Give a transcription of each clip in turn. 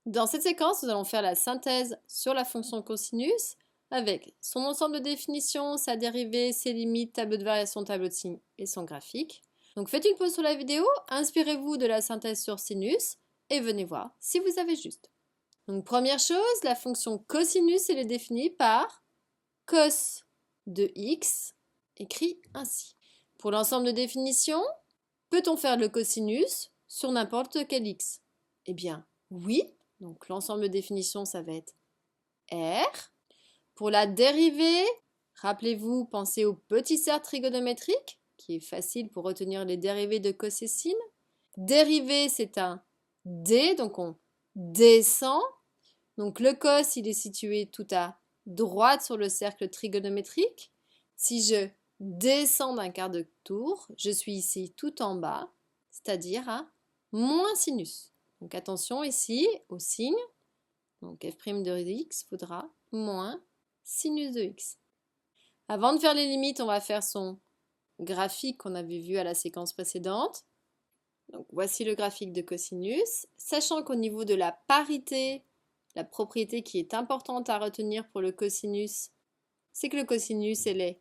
Dans cette séquence, nous allons faire la synthèse sur la fonction cosinus avec son ensemble de définitions, sa dérivée, ses limites, tableau de variation, tableau de signes et son graphique. Donc faites une pause sur la vidéo, inspirez-vous de la synthèse sur sinus et venez voir si vous avez juste. Donc première chose, la fonction cosinus elle est définie par cos de x, écrit ainsi. Pour l'ensemble de définitions, peut-on faire le cosinus sur n'importe quel x? Eh bien, oui. Donc l'ensemble de définitions, ça va être R. Pour la dérivée, rappelez-vous, pensez au petit cercle trigonométrique, qui est facile pour retenir les dérivées de cos et sin. Dérivée, c'est un D, donc on descend. Donc le cos, il est situé tout à droite sur le cercle trigonométrique. Si je descends d'un quart de tour, je suis ici tout en bas, c'est-à-dire à moins sinus. Donc attention ici au signe. Donc f' de x faudra moins sinus de x. Avant de faire les limites, on va faire son graphique qu'on avait vu à la séquence précédente. Donc voici le graphique de cosinus. Sachant qu'au niveau de la parité, la propriété qui est importante à retenir pour le cosinus, c'est que le cosinus elle est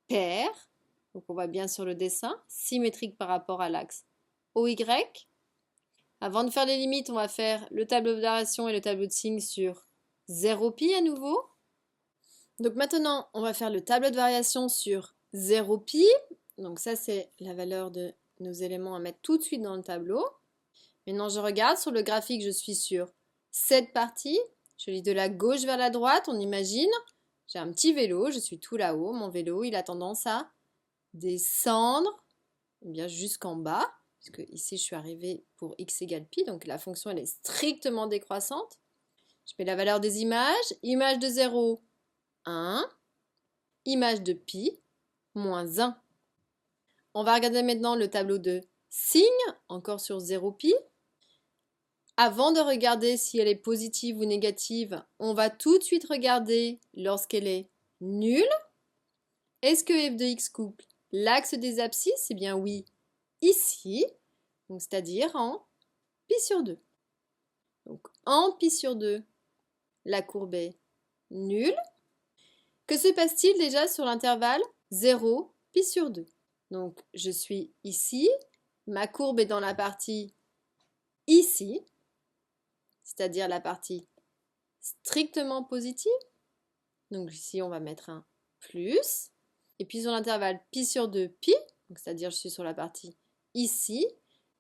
paire. Donc on voit bien sur le dessin, symétrique par rapport à l'axe OY. Avant de faire les limites, on va faire le tableau de variation et le tableau de signes sur 0π à nouveau. Donc maintenant, on va faire le tableau de variation sur 0π. Donc ça, c'est la valeur de nos éléments à mettre tout de suite dans le tableau. Maintenant, je regarde sur le graphique, je suis sur cette partie. Je lis de la gauche vers la droite, on imagine. J'ai un petit vélo, je suis tout là-haut. Mon vélo, il a tendance à descendre bien jusqu'en bas. Puisque ici je suis arrivée pour x égale pi, donc la fonction elle est strictement décroissante. Je mets la valeur des images, image de 0, 1, image de pi, moins 1. On va regarder maintenant le tableau de signes, encore sur 0π. Avant de regarder si elle est positive ou négative, on va tout de suite regarder lorsqu'elle est nulle. Est-ce que f de x couple l'axe des abscisses? Eh bien oui, ici. C'est-à-dire en pi sur 2. Donc en pi sur 2, la courbe est nulle. Que se passe-t-il déjà sur l'intervalle 0, pi sur 2? Donc je suis ici, ma courbe est dans la partie ici, c'est-à-dire la partie strictement positive. Donc ici on va mettre un plus. Et puis sur l'intervalle pi sur 2, pi, c'est-à-dire je suis sur la partie ici,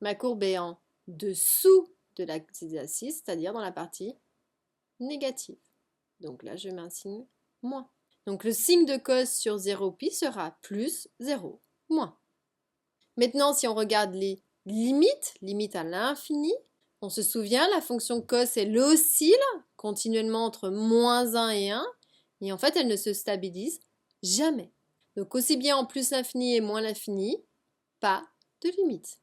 ma courbe est en dessous de l'axe des abscisses, c'est-à-dire dans la partie négative. Donc là, je mets un signe moins. Donc le signe de cos sur 0π sera plus 0, moins. Maintenant, si on regarde les limites à l'infini, on se souvient, la fonction cos, elle oscille continuellement entre moins 1 et 1, et en fait, elle ne se stabilise jamais. Donc aussi bien en plus l'infini et moins l'infini, pas de limite.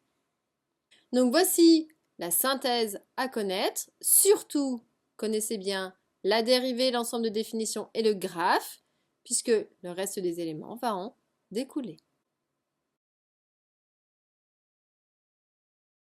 Donc voici la synthèse à connaître. Surtout, connaissez bien la dérivée, l'ensemble de définitions et le graphe, puisque le reste des éléments va en découler.